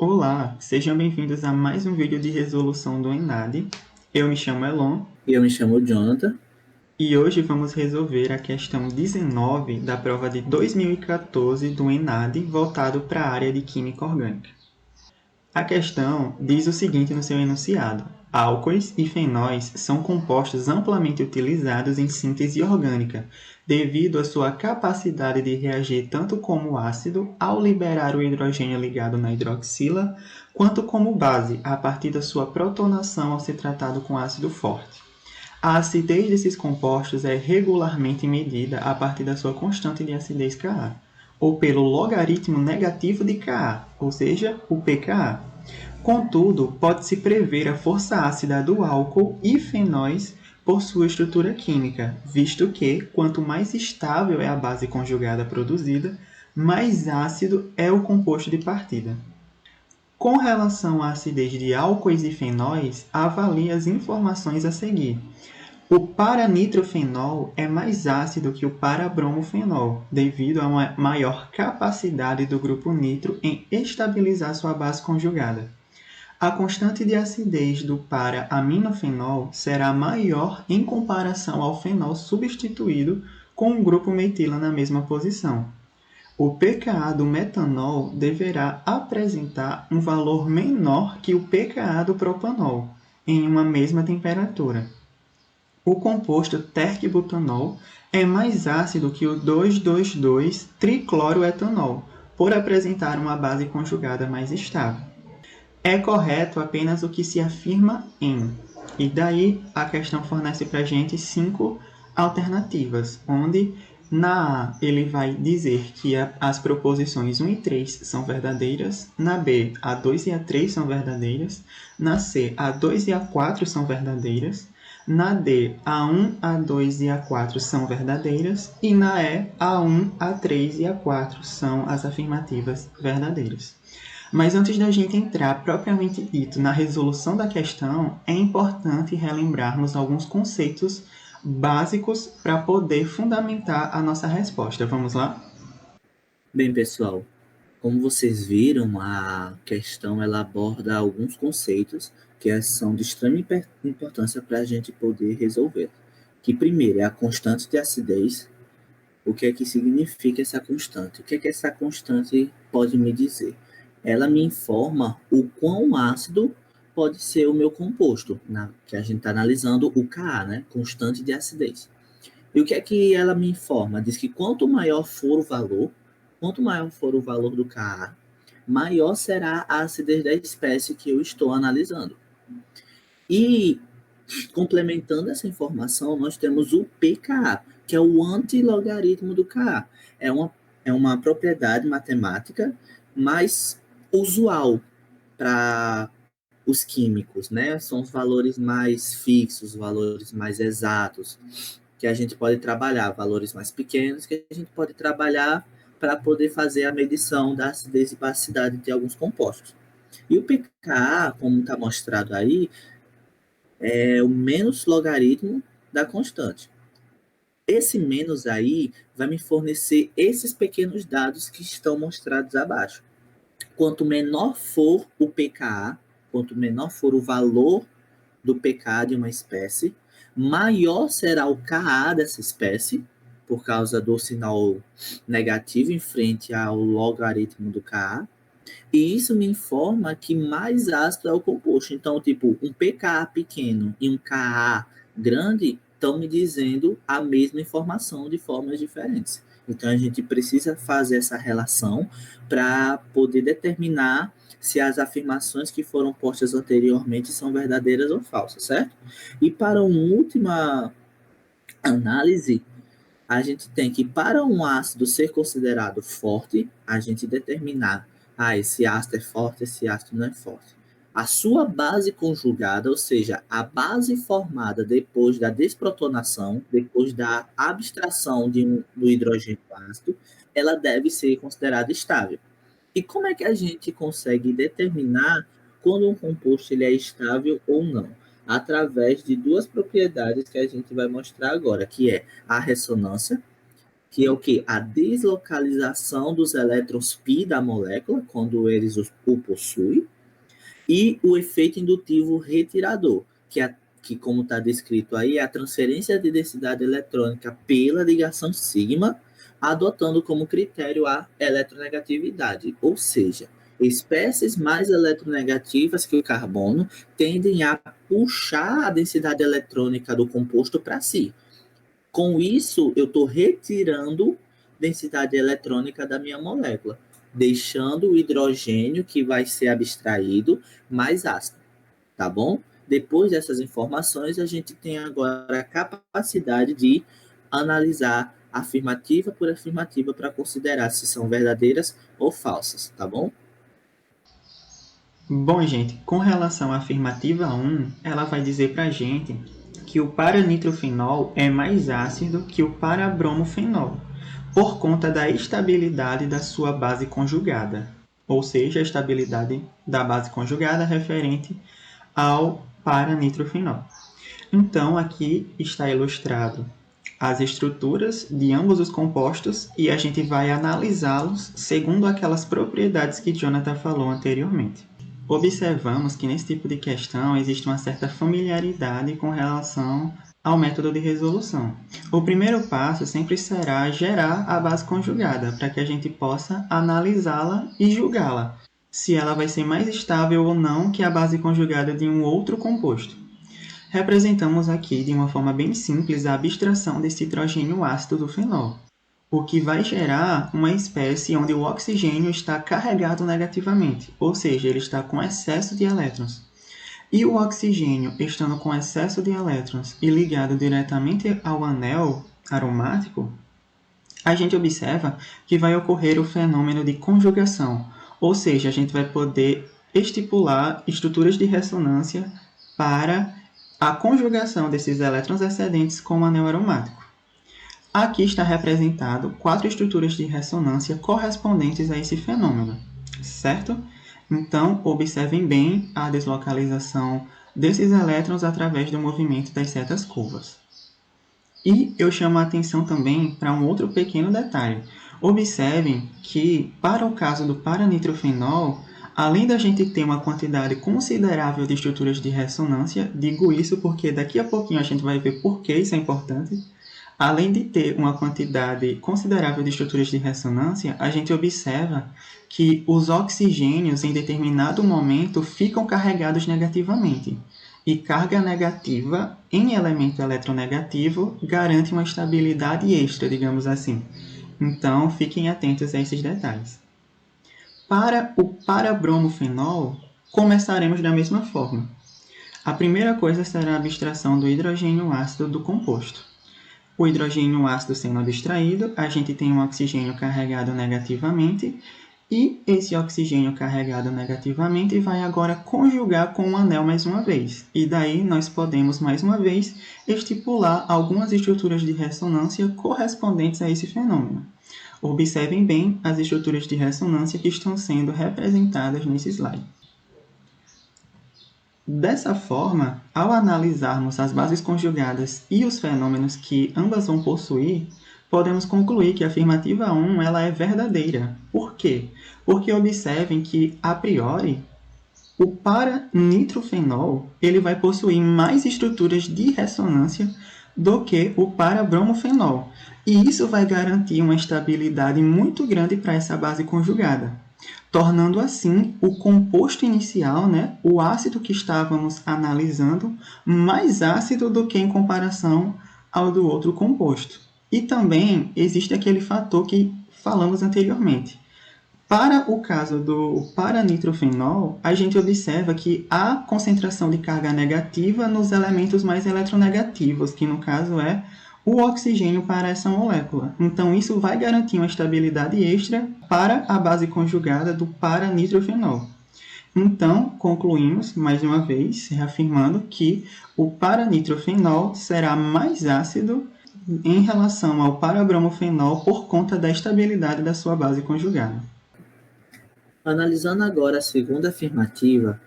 Olá, sejam bem-vindos a mais um vídeo de resolução do ENAD. Eu me chamo Elon Eu me chamo Jonathan. e hoje vamos resolver a questão 19 da prova de 2014 do ENAD voltado para a área de Química Orgânica. A questão diz o seguinte no seu enunciado: álcoois e fenóis são compostos amplamente utilizados em síntese orgânica, devido à sua capacidade de reagir tanto como ácido ao liberar o hidrogênio ligado na hidroxila, quanto como base a partir da sua protonação ao ser tratado com ácido forte. A acidez desses compostos é regularmente medida a partir da sua constante de acidez Ka, ou pelo logaritmo negativo de Ka, ou seja, o pKa. Contudo, pode-se prever a força ácida do álcool e fenóis por sua estrutura química, visto que, quanto mais estável é a base conjugada produzida, mais ácido é o composto de partida. Com relação à acidez de álcoois e fenóis, avalie as informações a seguir. O paranitrofenol é mais ácido que o parabromofenol, devido a uma maior capacidade do grupo nitro em estabilizar sua base conjugada. A constante de acidez do para-aminofenol será maior em comparação ao fenol substituído com o grupo metila na mesma posição. O pKa do metanol deverá apresentar um valor menor que o pKa do propanol, em uma mesma temperatura. O composto tercbutanol é mais ácido que o 2,2,2-tricloroetanol, por apresentar uma base conjugada mais estável. É correto apenas o que se afirma em. E daí a questão fornece para a gente 5 alternativas, onde na A ele vai dizer que as proposições 1 e 3 são verdadeiras, na B a 2 e a 3 são verdadeiras, na C a 2 e a 4 são verdadeiras, na D a 1, a 2 e a 4 são verdadeiras, e na E a 1, a 3 e a 4 são as afirmativas verdadeiras. Mas antes da gente entrar propriamente dito na resolução da questão, é importante relembrarmos alguns conceitos básicos para poder fundamentar a nossa resposta. Vamos lá? Bem, pessoal, como vocês viram, a questão ela aborda alguns conceitos que são de extrema importância para a gente poder resolver. Que primeiro é a constante de acidez. O que é que significa essa constante? O que é que essa constante pode me dizer? Ela me informa o quão ácido pode ser o meu composto, que a gente está analisando o Ka, né? Constante de acidez. E o que é que ela me informa? Diz que quanto maior for o valor do Ka, maior será a acidez da espécie que eu estou analisando. E, complementando essa informação, nós temos o pKa, que é o antilogaritmo do Ka. É uma propriedade matemática mais usual para os químicos, né? São os valores mais fixos, valores mais exatos, que a gente pode trabalhar, valores mais pequenos, que a gente pode trabalhar para poder fazer a medição da acidez e basicidade de alguns compostos. E o pKa, como está mostrado aí, é o menos logaritmo da constante. Esse menos aí vai me fornecer esses pequenos dados que estão mostrados abaixo. Quanto menor for o pKa, quanto menor for o valor do pKa de uma espécie, maior será o Ka dessa espécie, por causa do sinal negativo em frente ao logaritmo do Ka, e isso me informa que mais ácido é o composto. Então, tipo, um pKa pequeno e um Ka grande estão me dizendo a mesma informação de formas diferentes. Então, a gente precisa fazer essa relação para poder determinar se as afirmações que foram postas anteriormente são verdadeiras ou falsas, certo? E para uma última análise, a gente tem que, para um ácido ser considerado forte, a gente determinar, esse ácido é forte, esse ácido não é forte. A sua base conjugada, ou seja, a base formada depois da desprotonação, depois da abstração do hidrogênio ácido, ela deve ser considerada estável. E como é que a gente consegue determinar quando um composto ele é estável ou não? Através de duas propriedades que a gente vai mostrar agora, que é a ressonância que é o quê? A deslocalização dos elétrons π da molécula, quando eles o possuem, e o efeito indutivo retirador, que como está descrito aí, é a transferência de densidade eletrônica pela ligação sigma, adotando como critério a eletronegatividade, ou seja, espécies mais eletronegativas que o carbono tendem a puxar a densidade eletrônica do composto para si. Com isso, eu estou retirando densidade eletrônica da minha molécula, deixando o hidrogênio que vai ser abstraído mais ácido, tá bom? Depois dessas informações, a gente tem agora a capacidade de analisar afirmativa por afirmativa para considerar se são verdadeiras ou falsas, tá bom? Bom, gente, com relação à afirmativa 1, ela vai dizer para a gente que o paranitrofenol é mais ácido que o parabromofenol, por conta da estabilidade da sua base conjugada, ou seja, a estabilidade da base conjugada referente ao paranitrofenol. Então, aqui está ilustrado as estruturas de ambos os compostos e a gente vai analisá-los segundo aquelas propriedades que Jonathan falou anteriormente. Observamos que nesse tipo de questão existe uma certa familiaridade com relação ao método de resolução. O primeiro passo sempre será gerar a base conjugada, para que a gente possa analisá-la e julgá-la, se ela vai ser mais estável ou não que a base conjugada de um outro composto. Representamos aqui, de uma forma bem simples, a abstração desse hidrogênio ácido do fenol, o que vai gerar uma espécie onde o oxigênio está carregado negativamente, ou seja, ele está com excesso de elétrons. E o oxigênio, estando com excesso de elétrons e ligado diretamente ao anel aromático, a gente observa que vai ocorrer o fenômeno de conjugação, ou seja, a gente vai poder estipular estruturas de ressonância para a conjugação desses elétrons excedentes com o anel aromático. Aqui está representado 4 estruturas de ressonância correspondentes a esse fenômeno, certo? Então, observem bem a deslocalização desses elétrons através do movimento das setas curvas. E eu chamo a atenção também para um outro pequeno detalhe. Observem que, para o caso do paranitrofenol, além da gente ter uma quantidade considerável de estruturas de ressonância, digo isso porque daqui a pouquinho a gente vai ver por que isso é importante. Além de ter uma quantidade considerável de estruturas de ressonância, a gente observa que os oxigênios, em determinado momento, ficam carregados negativamente. E carga negativa em elemento eletronegativo garante uma estabilidade extra, digamos assim. Então, fiquem atentos a esses detalhes. Para o parabromofenol, começaremos da mesma forma. A primeira coisa será a abstração do hidrogênio ácido do composto. O hidrogênio ácido sendo abstraído, a gente tem um oxigênio carregado negativamente, e esse oxigênio carregado negativamente vai agora conjugar com o anel mais uma vez. E daí nós podemos, mais uma vez, estipular algumas estruturas de ressonância correspondentes a esse fenômeno. Observem bem as estruturas de ressonância que estão sendo representadas nesse slide. Dessa forma, ao analisarmos as bases conjugadas e os fenômenos que ambas vão possuir, podemos concluir que a afirmativa 1 ela é verdadeira. Por quê? Porque observem que, a priori, o paranitrofenol ele vai possuir mais estruturas de ressonância do que o parabromofenol. E isso vai garantir uma estabilidade muito grande para essa base conjugada, tornando assim o composto inicial, o ácido que estávamos analisando, mais ácido do que em comparação ao do outro composto. E também existe aquele fator que falamos anteriormente. Para o caso do paranitrofenol, a gente observa que há concentração de carga negativa nos elementos mais eletronegativos, que no caso é o oxigênio para essa molécula. Então, isso vai garantir uma estabilidade extra para a base conjugada do paranitrofenol. Então, concluímos, mais uma vez, reafirmando que o paranitrofenol será mais ácido em relação ao parabromofenol por conta da estabilidade da sua base conjugada. Analisando agora a segunda afirmativa,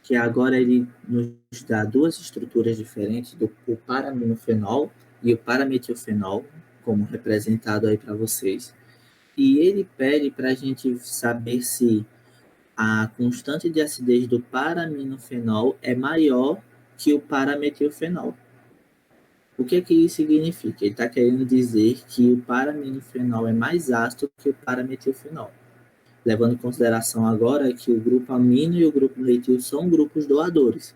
que agora ele nos dá duas estruturas diferentes, o paraminofenol e o parametilfenol, como representado aí para vocês. E ele pede para a gente saber se a constante de acidez do paraminofenol é maior que o parametilfenol. O que isso significa? Ele está querendo dizer que o paraminofenol é mais ácido que o parametilfenol. Levando em consideração agora que o grupo amino e o grupo metil são grupos doadores.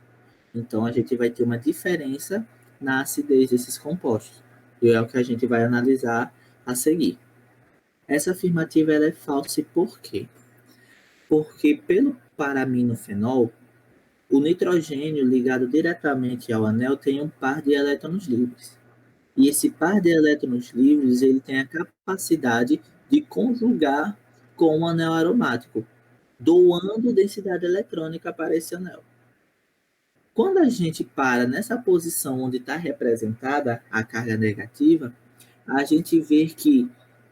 Então, a gente vai ter uma diferença na acidez desses compostos. E é o que a gente vai analisar a seguir. Essa afirmativa ela é falsa e por quê? Porque pelo paraminofenol, o nitrogênio ligado diretamente ao anel tem um par de elétrons livres. E esse par de elétrons livres ele tem a capacidade de conjugar com o anel aromático, doando densidade eletrônica para esse anel. Quando a gente para nessa posição onde está representada a carga negativa, a gente vê que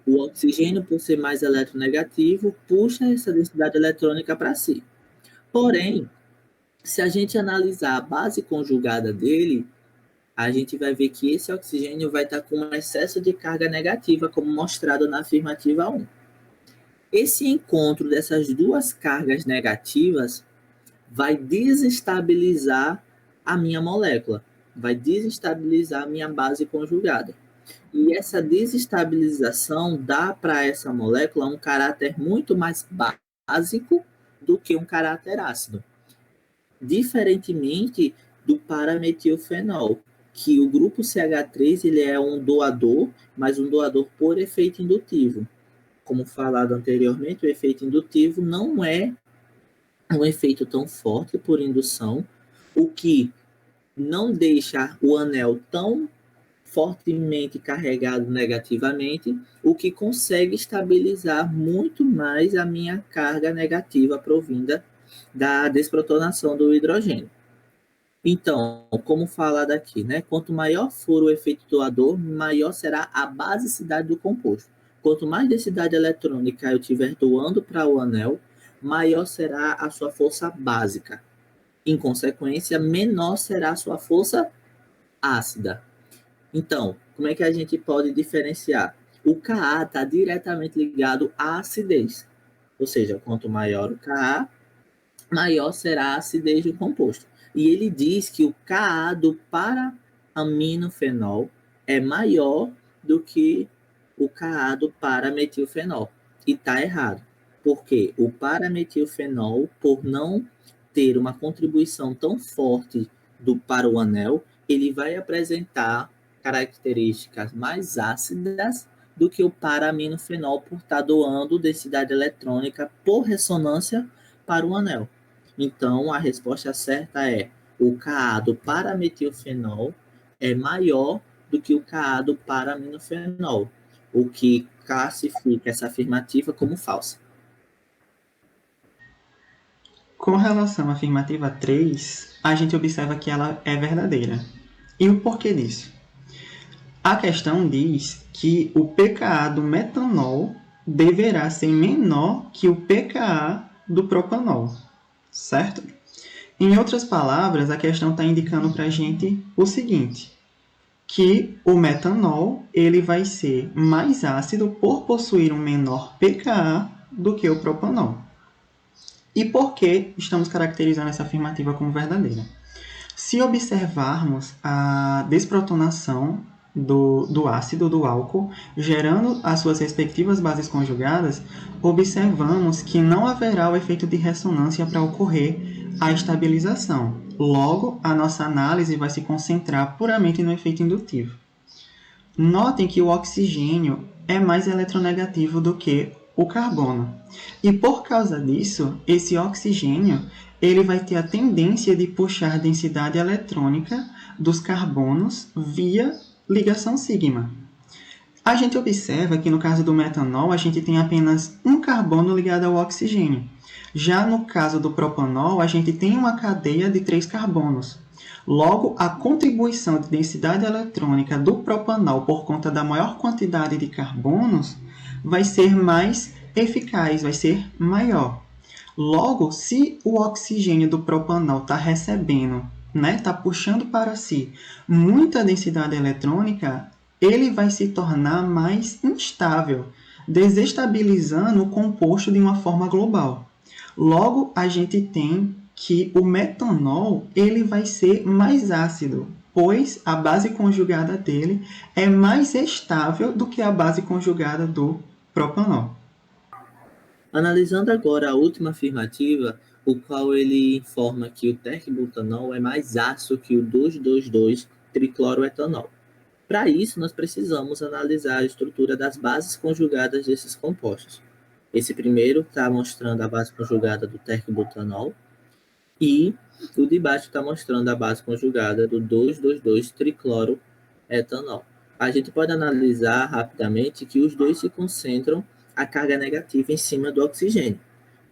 o oxigênio, por ser mais eletronegativo, puxa essa densidade eletrônica para si. Porém, se a gente analisar a base conjugada dele, a gente vai ver que esse oxigênio vai estar com um excesso de carga negativa, como mostrado na afirmativa 1. Esse encontro dessas duas cargas negativas vai desestabilizar a minha molécula, vai desestabilizar a minha base conjugada. E essa desestabilização dá para essa molécula um caráter muito mais básico do que um caráter ácido. Diferentemente do parametilfenol, que o grupo CH3 ele é um doador, mas um doador por efeito indutivo. Como falado anteriormente, o efeito indutivo não é um efeito tão forte por indução, o que não deixa o anel tão fortemente carregado negativamente, o que consegue estabilizar muito mais a minha carga negativa provinda da desprotonação do hidrogênio. Então, como falado aqui, né? Quanto maior for o efeito doador, maior será a basicidade do composto. Quanto mais densidade eletrônica eu estiver doando para o anel, maior será a sua força básica. Em consequência, menor será a sua força ácida. Então, como é que a gente pode diferenciar? O Ka está diretamente ligado à acidez. Ou seja, quanto maior o Ka, maior será a acidez do composto. E ele diz que o Ka do paraminofenol é maior do que o Ka do parametilfenol. E está errado. Porque o parametilfenol, por não ter uma contribuição tão forte para o anel, ele vai apresentar características mais ácidas do que o paraminofenol por estar doando densidade eletrônica por ressonância para o anel. Então, a resposta certa é o Ka do parametilfenol é maior do que o Ka do paraminofenol, o que classifica essa afirmativa como falsa. Com relação à afirmativa 3, a gente observa que ela é verdadeira. E o porquê disso? A questão diz que o pKa do metanol deverá ser menor que o pKa do propanol, certo? Em outras palavras, a questão está indicando para a gente o seguinte, que o metanol ele vai ser mais ácido por possuir um menor pKa do que o propanol. E por que estamos caracterizando essa afirmativa como verdadeira? Se observarmos a desprotonação do ácido, do álcool, gerando as suas respectivas bases conjugadas, observamos que não haverá o efeito de ressonância para ocorrer a estabilização. Logo, a nossa análise vai se concentrar puramente no efeito indutivo. Notem que o oxigênio é mais eletronegativo do que o carbono. E por causa disso, esse oxigênio ele vai ter a tendência de puxar densidade eletrônica dos carbonos via ligação sigma. A gente observa que no caso do metanol, a gente tem apenas um carbono ligado ao oxigênio. Já no caso do propanol, a gente tem uma cadeia de 3 carbonos. Logo, a contribuição de densidade eletrônica do propanol por conta da maior quantidade de carbonos vai ser mais eficaz, vai ser maior. Logo, se o oxigênio do propanol está recebendo, está puxando para si muita densidade eletrônica, ele vai se tornar mais instável, desestabilizando o composto de uma forma global. Logo, a gente tem que o metanol ele vai ser mais ácido, pois a base conjugada dele é mais estável do que a base conjugada do propanol. Analisando agora a última afirmativa, o qual ele informa que o terbutanol é mais ácido que o 2,2,2-tricloroetanol. Para isso, nós precisamos analisar a estrutura das bases conjugadas desses compostos. Esse primeiro está mostrando a base conjugada do terbutanol e o de baixo está mostrando a base conjugada do 2,2,2-tricloroetanol. A gente pode analisar rapidamente que os dois se concentram a carga negativa em cima do oxigênio.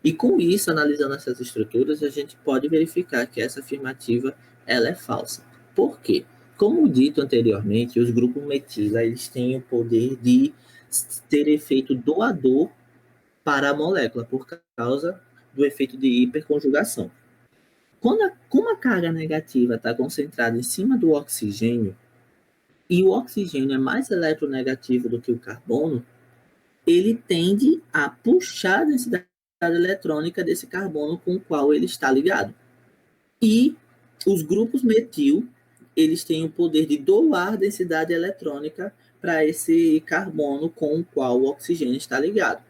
E com isso, analisando essas estruturas, a gente pode verificar que essa afirmativa ela é falsa. Por quê? Como dito anteriormente, os grupos metila eles têm o poder de ter efeito doador para a molécula, por causa do efeito de hiperconjugação. Como a carga negativa está concentrada em cima do oxigênio, e o oxigênio é mais eletronegativo do que o carbono, ele tende a puxar a densidade eletrônica desse carbono com o qual ele está ligado. E os grupos metil, eles têm o poder de doar densidade eletrônica para esse carbono com o qual o oxigênio está ligado.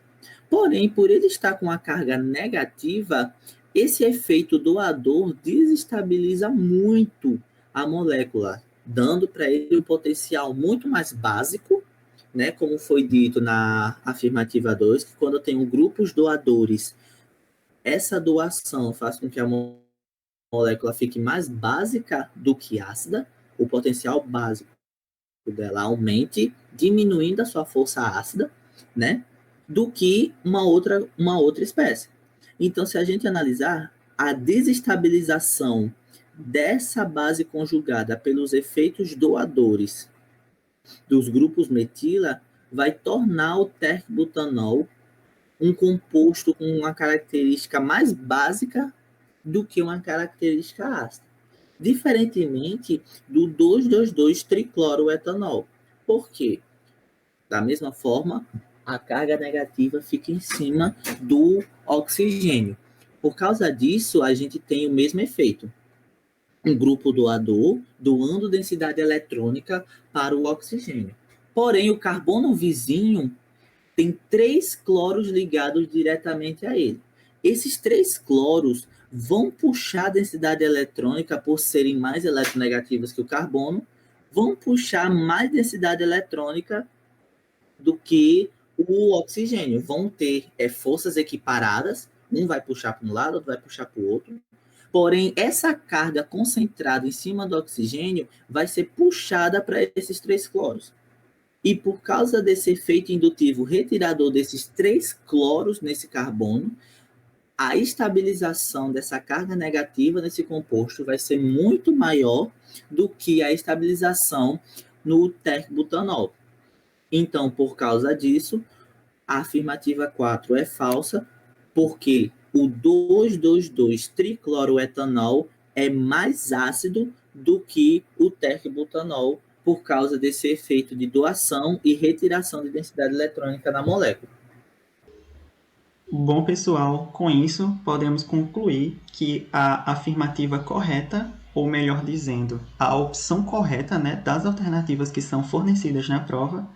Porém, por ele estar com a carga negativa, esse efeito doador desestabiliza muito a molécula, dando para ele um potencial muito mais básico, né, como foi dito na afirmativa 2, que quando eu tenho grupos doadores, essa doação faz com que a molécula fique mais básica do que ácida, o potencial básico dela aumente, diminuindo a sua força ácida, né, do que uma outra espécie. Então, se a gente analisar a desestabilização dessa base conjugada pelos efeitos doadores dos grupos metila, vai tornar o terbutanol um composto com uma característica mais básica do que uma característica ácida. Diferentemente do 2,2,2-tricloroetanol. Por quê? Da mesma forma, a carga negativa fica em cima do oxigênio. Por causa disso, a gente tem o mesmo efeito. Um grupo doador doando densidade eletrônica para o oxigênio. Porém, o carbono vizinho tem 3 cloros ligados diretamente a ele. Esses 3 cloros vão puxar a densidade eletrônica por serem mais eletronegativos que o carbono, vão puxar mais densidade eletrônica do que o oxigênio. Vão ter forças equiparadas, um vai puxar para um lado, outro vai puxar para o outro. Porém, essa carga concentrada em cima do oxigênio vai ser puxada para esses 3 cloros. E por causa desse efeito indutivo retirador desses 3 cloros nesse carbono, a estabilização dessa carga negativa nesse composto vai ser muito maior do que a estabilização no terbutanol. Então, por causa disso, a afirmativa 4 é falsa, porque o 2,2,2-tricloroetanol é mais ácido do que o terbutanol, por causa desse efeito de doação e retiração de densidade eletrônica na molécula. Bom, pessoal, com isso podemos concluir que a afirmativa correta, ou melhor dizendo, a opção correta, né, das alternativas que são fornecidas na prova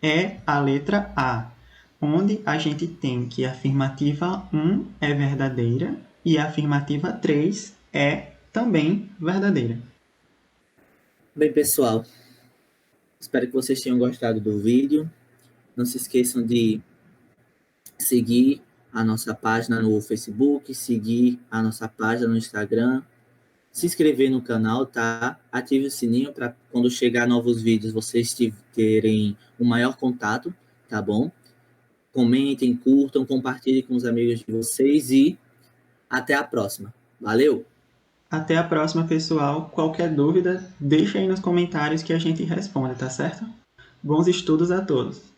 é a letra A, onde a gente tem que a afirmativa 1 é verdadeira e a afirmativa 3 é também verdadeira. Bem, pessoal, espero que vocês tenham gostado do vídeo. Não se esqueçam de seguir a nossa página no Facebook, seguir a nossa página no Instagram, se inscrever no canal, tá? Ative o sininho para quando chegar novos vídeos vocês terem um maior contato, tá bom? Comentem, curtam, compartilhem com os amigos de vocês e até a próxima. Valeu! Até a próxima, pessoal. Qualquer dúvida, deixa aí nos comentários que a gente responde, tá certo? Bons estudos a todos!